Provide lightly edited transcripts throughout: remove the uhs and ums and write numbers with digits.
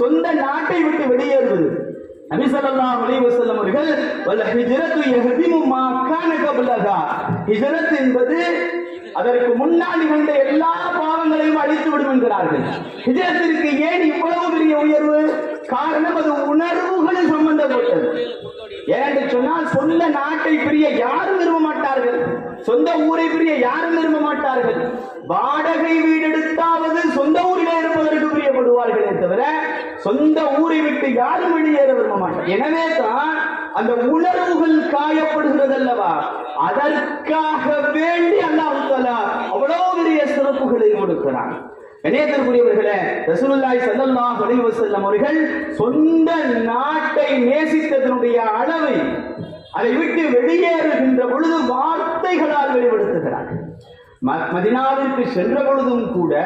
சொந்த நாட்டை விட்டு வெளியேறுவது. நபி ஸல்லல்லாஹு அலைஹி வஸல்லம் அவர்கள் வல் ஹிஜ்ரத்து யஹ்திமு மா கான கப்லஹா, ஹிஜ்ரத் என்பது அதற்கு முன்னால் நிகழ்ந்த எல்லா பாவங்களையும் அழித்து விடும் என்கிறார்கள். ஹிஜ்ரத்திற்கு ஏன் இவ்வளவு பெரிய உயர்வு? காரணம் அது உணர்வுகள் சம்பந்தப்பட்டது. ஏனென்று சொன்னால் சொந்த நாட்டை பிரிய யாரும் விரும்ப மாட்டார்கள், சொந்த ஊரை பிரிய யாரும் விரும்ப மாட்டார்கள். வாடகை வீடு எடுத்தாவது சொந்த ஊரில் இருப்பதற்கு பிரியப்படுவார்களே தவிர சொந்த ஊரை விட்டு யாரும் வெளியேற விரும்ப மாட்டார். எனவே தான் அந்த உணர்வுகள் காயப்படுகிறது அல்லவா, அதற்காக வேண்டி அல்லாஹ் தஆலா அவ்வளவு பெரிய சிறப்புகளை கொடுக்கிறான். கண்ணியத்திற்குரியவர்களே, ரசூலுல்லாஹி ஸல்லல்லாஹு அலைஹி வஸல்லம் அவர்கள் சொந்த நாட்டை நேசித்ததனுடைய அளவை அதை விட்டு வெளியேறுகின்ற பொழுது வார்த்தைகளால் வெளிப்படுத்துகிறார்கள். மதீனாவிற்கு சென்ற பொழுதும் கூட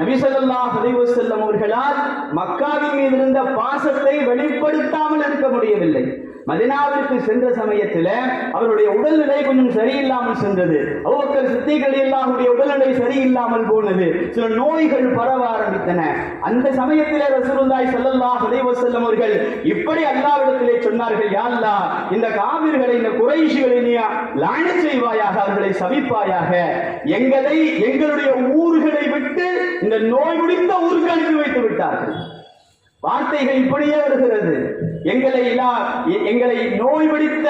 நபி ஸல்லல்லாஹு அலைஹி வஸல்லம் அவர்களால் மக்காவின் மீது இருந்த பாசத்தை வெளிப்படுத்தாமல் இருக்க முடியவில்லை. மதீனாவிற்கு சென்ற சமயத்தில் அவருடைய உடல்நிலை கொஞ்சம் சரியில்லாமல் சென்றது. அபூபக்கர் சித்தீக் ரலியல்லாஹுடைய உடல்நிலை சரியில்லாமல் போனது. சில நோய்கள் பரவ ஆரம்பித்தன. அந்த சமயத்திலே ரசூலுல்லாஹி ஸல்லல்லாஹு அலைஹி வஸல்லம் அவர்கள் இப்படி அல்லாஹ்விடத்திலே சொன்னார்கள், யா அல்லாஹ், இந்த காபிர்களை, இந்த குறைஷிகளை நீ லானத் செய்வாயாக, அவர்களை சபிப்பாயாக, எங்களுடைய ஊர்களை விட்டு இந்த நோய் முடிந்த ஊருக்கு அனுப்பி வைத்து விட்டார்கள். வார்த்தைகள் இப்படியே வருகிறது. எங்களை நோய் பிடித்த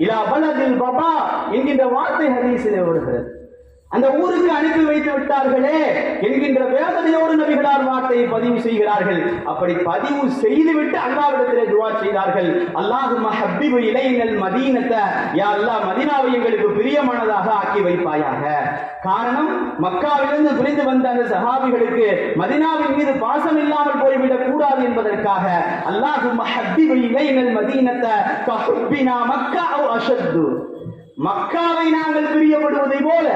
இலா பலதில் பபா என்கின்ற வார்த்தை ஹதீஸிலே வருகிறது. அந்த ஊருக்கு அனுப்பி வைத்து விட்டார்களே என்கின்ற வேதனையோடு நபிகளார் வார்த்தையை பதிவு செய்கிறார்கள். அப்படி பதிவு செய்துவிட்டு அல்லாஹ்விடத்திலே துஆ செய்தார்கள், அல்லாஹும்ம ஹப்பிபு இலைனல் மதீனத, யா அல்லாஹ், மதீனாவை எங்களுக்கு பிரியமானதாக ஆக்கி வைப்பாயாக. காரணம், மக்காவிலிருந்து பிரிந்து வந்த அந்த சஹாபிகளுக்கு மதீனாவின் மீது பாசம் இல்லாமல் போய்விடக் கூடாது என்பதற்காக அல்லாஹும்ம ஹப்பிபு இலைனல் மதீனத கஹுப்பினா மக்கா அவ் அஷத்து, மக்காவை நாங்கள் பிரியப்படுவதை போல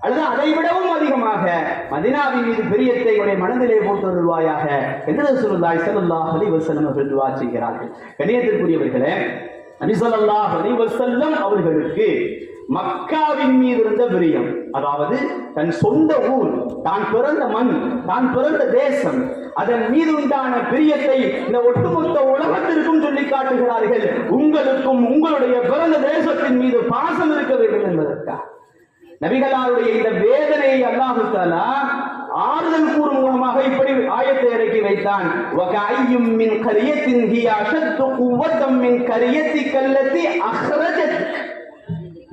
அல்லது அதை விடவும் அதிகமாக மதீனாவின் மீது பிரியத்தை உடைய மனதிலே போட்டு வருவாயாக என்று ரசூலுல்லாஹி ஸல்லல்லாஹு அலைஹி வஸல்லம் அவர்கள் துஆ செய்கிறார்கள். கண்ணியத்திற்குரியவர்களே, நபி ஸல்லல்லாஹு அலைஹி வஸல்லம் அவர்களுக்கு மக்காவின் மீது இருந்த பிரியம், அதாவது தன் சொந்த ஊர், தான் பிறந்த மண், தான் பிறந்த தேசம், அதன் மீது உண்டான பிரியத்தை இந்த ஒட்டுமொத்த உலகத்திற்கும் சொல்லி காட்டுகிறார்கள். உங்களுக்கும் உங்களுடைய பிறந்த தேசத்தின் மீது பாசம் இருக்க வேண்டும் என்பதற்காக நபிகளாருடைய இந்த வேதனையை அல்லாஹ் தஆலா ஆறுதல் கூறும் மூலமாக இப்படி ஆயத்தை இறக்கி வைத்தான். வகஅய்யும் மின் கரியத்தின் ஹிய அஷத்து குவத்தம் மின் கரியத்திக அல்லதி அக்ரஜத்,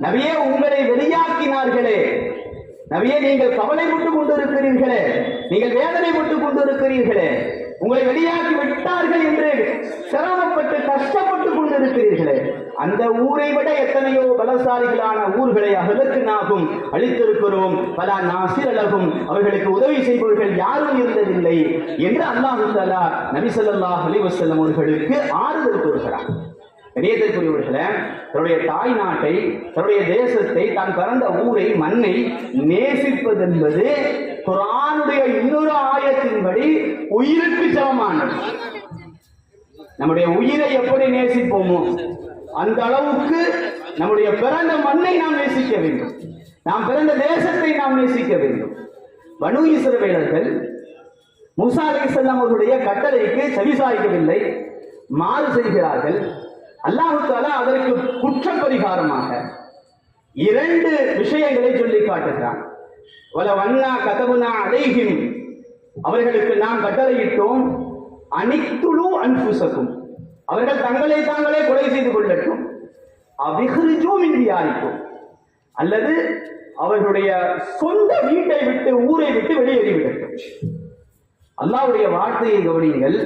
நபியே, உங்களை வெளியாக்கினார்களே, நபியே, நீங்கள் கவலைப்பட்டுக் கொண்டிருக்கிறீர்களே, நீங்கள் வேதனைப்பட்டுக் கொண்டிருக்கிறீர்களே, உங்களை வெளியாக்கி விட்டார்கள் என்று சிரமப்பட்டு கஷ்டப்பட்டுக் கொண்டிருக்கிறீர்களே, அந்த ஊரை விட எத்தனையோ பலசாலிகளான ஊர்களை அதற்கு நாகும் அளித்திருக்கிறோம். பல நாசிரலகும், அவர்களுக்கு உதவி செய்பவர்கள் யாரும் இருந்ததில்லை என்று அல்லாஹ் தஆலா நபி ஸல்லல்லாஹு அலைஹி வஸல்லம் அவர்களுக்கு ஆறுதல் கூறுகிறார். கண்ணியத்திற்குரியவர்களே, தன்னுடைய தாய் நாட்டை, தன்னுடைய தேசத்தை, தான் பிறந்த ஊரை, மண்ணை நேசிப்பது என்பது குர்ஆனுடைய இன்னொரு ஆயத்தின்படி உயிருக்கு சமமானது. நம்முடைய உயிரை எப்படி நேசிப்போமோ அந்த அளவுக்கு நம்முடைய பிறந்த மண்ணை நாம் நேசிக்க வேண்டும், நாம் பிறந்த தேசத்தை நாம் நேசிக்க வேண்டும். பனூ இஸ்ரவேலர்கள் மூசா அலைஹிஸ்ஸலாம் அவர்களுடைய கட்டளைக்கு செவிசாய்க்கவில்லை, மாறு செய்கிறார்கள். அல்லாஹ் தஆலா அதற்கு குற்றப்பரிகாரமாக இரண்டு விஷயங்களை சொல்லி காட்டுகிறான். வலவன்னா கதபுனா அலைஹிம், அவர்களுக்கு நாம் கட்டளையிட்டோம், அனிக்துலு அன்ஃபுஸக்கும், அவர்கள் தங்களை தாங்களே கொலை செய்து கொள்ளட்டும், அவிஹ்ரிஜூ மின் தியாரிக்கும், அல்லது அவர்களுடைய சொந்த வீட்டை விட்டு, ஊரை விட்டு வெளியேறிவிடட்டும். அல்லாஹ்வுடைய வார்த்தையை கவனியுங்கள்.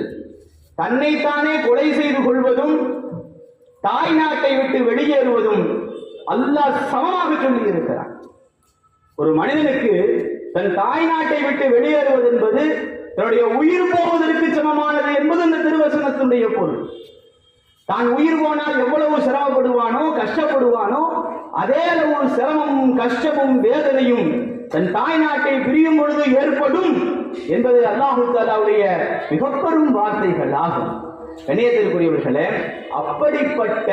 தன்னைத்தானே கொலை செய்து கொள்வதும் தாய் நாட்டை விட்டு வெளியேறுவதும் அல்லாஹ் சமமாக சொல்லி இருக்கிறார். ஒரு மனிதனுக்கு தன் தாய் நாட்டை விட்டு வெளியேறுவது என்பது தன்னுடைய உயிர் போவதற்கு சமமானது என்பது இந்த திருவசனத்துடைய பொருள். தான் உயிர் போனால் எவ்வளவு சிரமப்படுவானோ, கஷ்டப்படுவானோ, அதே அளவு சிரமமும் கஷ்டமும் வேதனையும் தன் தாய் நாட்டை பிரியும் பொழுது ஏற்படும் என்பது அல்லாஹ் தஆலாவுடைய மிகப்பெரும் வார்த்தைகள் ஆகும். கண்ணியத்திற்குரியவர்களே, அப்படிப்பட்ட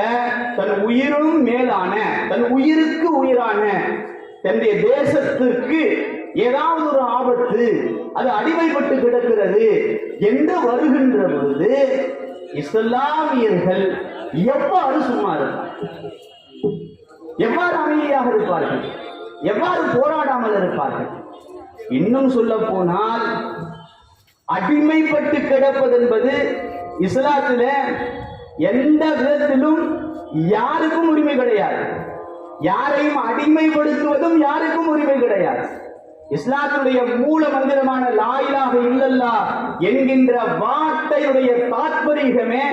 தன் உயிரும் மேலான, தன் உயிருக்கு உயிரான தன்னுடைய தேசத்துக்கு ஏதாவது ஒரு ஆபத்து, அது அடிமைப்பட்டு கிடக்கிறது என்று வருகின்ற பொழுது இஸ்லாமியர்கள் எவ்வாறு சும்மா இருப்பார்கள், எவ்வாறு அமைதியாக இருப்பார்கள், எவ்வாறு போராடாமல் இருப்பார்கள்? இன்னும் சொல்ல போனால் அடிமைப்பட்டு கிடப்பது என்பது இஸ்லாத்தில எந்த விதத்திலும் யாருக்கும் உரிமை கிடையாது. யாரையும் அடிமைப்படுத்துவதும் யாருக்கும் உரிமை கிடையாது. இஸ்லாத்துடைய மூல மந்திரமான லா இலாஹ இல்லல்லாஹ் என்கின்ற வார்த்தையுடைய தாத்பரியமே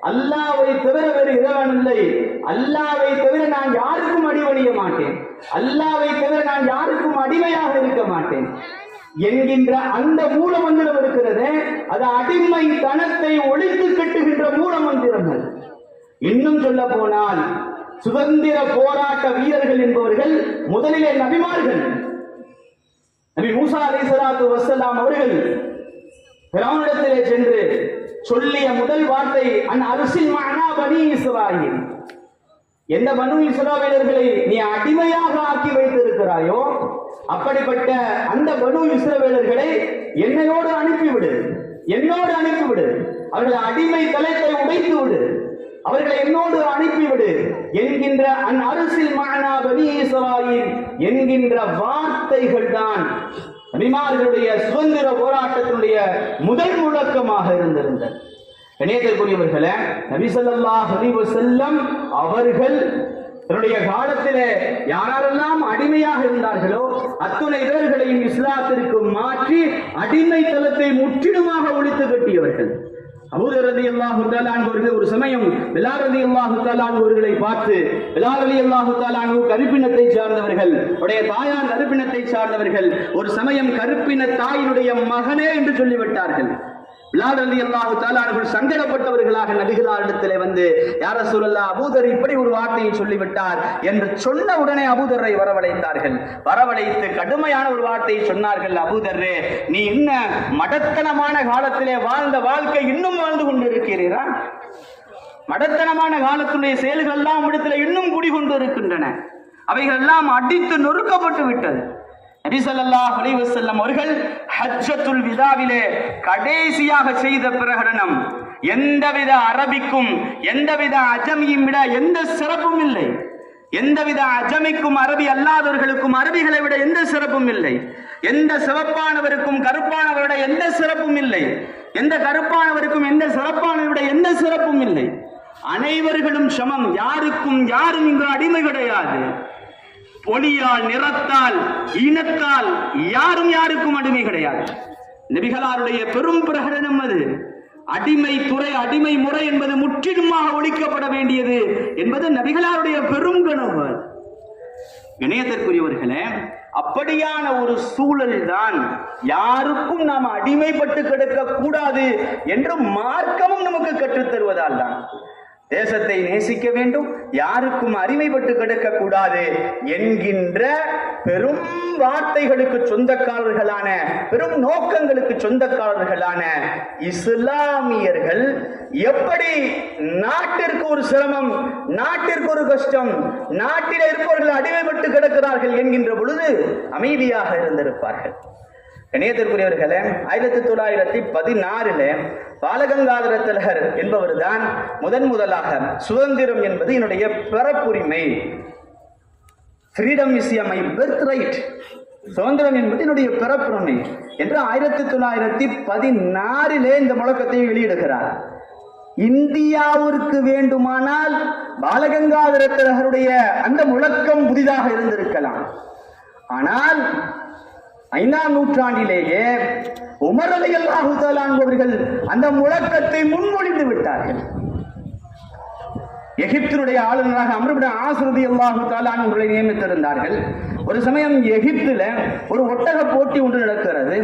அல்லாஹ்வை தவிர வேறு இறைவன் இல்லை, அல்லாஹ்வை தவிர நான் யாருக்கும் அடிபணிய மாட்டேன், அல்லாஹ்வை தவிர நான் யாருக்கும் அடிமையாக இருக்க மாட்டேன் என்கின்ற அந்த மூல மந்திரம் இருக்கிறது. அது அடிமை தனத்தை ஒழித்து கட்டுகின்ற மூல மந்திரங்கள். இன்னும் சொல்ல போனால் சுதந்திர போராட்ட வீரர்கள் என்பவர்கள் முதலிலே நபிமார்கள். நபி மூசா அலைஹிஸ்ஸலாத்து வஸ்ஸலாம் அவர்கள் ஃபிரௌனிடத்திலே சென்று சொல்லிய முதல் வார்த்தை அன் அர்சில் மஅனா பனி இஸ்ராயீல். எந்த பனு இஸ்ராயேலர்களை நீ அடிமையாக ஆக்கி வைத்திருக்கிறாயோ அப்படிப்பட்ட அந்த பனு இஸ்ராயேலர்களை என்னோடு அனுப்பிவிடு, என்னோடு அனுப்பிவிடு, அவர்கள் அடிமை தலத்தை உடைத்து விடு, அவர்களை என்னோடு அனுப்பிவிடு என்கின்ற அன் அர்சில் மஅனா பனி இஸ்ராயீல் என்கின்ற வார்த்தைகள் தான் நபிமார்களுடைய சுதந்திர போராட்டத்தினுடைய முதல் முழக்கமாக இருந்திருந்தது. கண்ணியத்திற்குரியவர்களே, நபி ஸல்லல்லாஹு அலைஹி வஸல்லம் அவர்கள் தன்னுடைய காலத்திலே யாரெல்லாம் அடிமையாக இருந்தார்களோ அத்துணை பேர்களையும் இஸ்லாத்திற்கு மாற்றி அடிமை தலத்தை முற்றிலுமாக ஒழித்து கட்டியவர்கள். அபூதர் ரலியல்லாஹு தஆலா அன்ஹு ஒரு சமயம் பிலால் ரலியல்லாஹு தஆலா அன்ஹுவை பார்த்து, பிலால் ரலியல்லாஹு தஆலா அன்ஹு கருப்பினத்தை சார்ந்தவர்கள், உடைய தாயார் கருப்பினத்தை சார்ந்தவர்கள், ஒரு சமயம் கருப்பின தாயினுடைய மகனே என்று சொல்லிவிட்டார்கள். பிலால் ரலியல்லாஹு தஆலா அன்ஹு சங்கடப்பட்டவர்களாக நபிகளாரிடத்திலே வந்து, யா ரசூலல்லாஹ், அபூதர் இப்படி ஒரு வார்த்தையை சொல்லிவிட்டார் என்று சொன்ன உடனே அபூதரை வரவழைத்தார்கள். வரவழைத்து கடுமையான ஒரு வார்த்தையை சொன்னார்கள். அபூதரே, நீ இன்னும் மடத்தனமான காலத்திலே வாழ்ந்த வாழ்க்கை இன்னும் வாழ்ந்து கொண்டிருக்கிறீரா? மடத்தனமான காலத்துடைய செயல்கள் எல்லாம் இடத்துல இன்னும் குடிகொண்டு இருக்கின்றன. அவைகள் எல்லாம் அடித்து நொறுக்கப்பட்டு விட்டது. நபி ஸல்லல்லாஹு அலைஹி வஸல்லம் அவர்கள் ஹஜ்ஜத்துல் விதாவிலே கடைசியாக செய்த பிரகடனம், எந்தவித அரபிக்கும் எந்தவித அஜமியும் விட எந்த சிறப்பும் இல்லை, எந்தவித அஜமிக்கும் அரபி அல்லாதவர்களுக்கும் அரபிகளை விட எந்த சிறப்பும் இல்லை, எந்த சிவப்பானவருக்கும் கருப்பானவரை விட எந்த சிறப்பும் இல்லை, எந்த கருப்பானவருக்கும் எந்த சிறப்பானவரை விட எந்த சிறப்பும் இல்லை, அனைவர்களும் சமம், யாருக்கும் யாரும் இங்கு அடிமை கிடையாது. ஒளியால், நிறத்தால், இனத்தால் யாரும் யாருக்கும் அடிமை கிடையாது. நபிகளாருடைய பெரும் பிரகடனம் அது. அடிமை துறை, அடிமை முறை என்பது முற்றிலுமாக ஒழிக்கப்பட வேண்டியது என்பது நபிகளாருடைய பெரும் கனவு. இணையத்திற்குரியவர்களே, அப்படியான ஒரு சூழல் தான் யாருக்கும் நாம் அடிமைப்பட்டு கிடக்க கூடாது என்று மார்க்கமும் நமக்கு கற்றுத்தருவதால் தான் தேசத்தை நேசிக்க வேண்டும், யாருக்கும் அடிமைப்பட்டு கிடக்க கூடாது என்கின்ற பெரும் வார்த்தைகளுக்கு சொந்தக்காரர்களான, பெரும் நோக்கங்களுக்கு சொந்தக்காரர்களான இஸ்லாமியர்கள் எப்படி நாட்டிற்கு ஒரு சிரமம், நாட்டிற்கு ஒரு கஷ்டம், நாட்டில் இருப்பவர்கள் அடிமைப்பட்டு கிடக்கிறார்கள் என்கின்ற பொழுது அமைதியாக இருந்திருப்பார்கள். இணையத்திற்குரியவர்களே, 1916 பாலகங்காதர திலகர் என்பவர் தான் முதலாக சுதந்திரம் என்பது என்னுடைய பிறப்புரிமை, freedom is my birth right, சுதந்திரம் என்பது என்னுடைய பிறப்புரிமை என்று 1916 இந்த முழக்கத்தை வெளியிடுகிறார். இந்தியாவிற்கு வேண்டுமானால் பாலகங்காதர திலகருடைய அந்த முழக்கம் புதிதாக இருந்திருக்கலாம். ஆனால் 5ஆம் நூற்றாண்டிலேயே உமர் ரலியல்லாஹு தஆலா அவர்கள் அந்த முழக்கத்தை முன்மொழிந்து விட்டார்கள். எகிப்தினுடைய ஆளுநராக அம்ர் இப்னு ஆஸ் ரலியல்லாஹு தஆலா அவர்களை நியமித்திருந்தார்கள். ஒரு சமயம் எகிப்தில் ஒரு ஒட்டக போட்டி ஒன்று நடக்கிறது.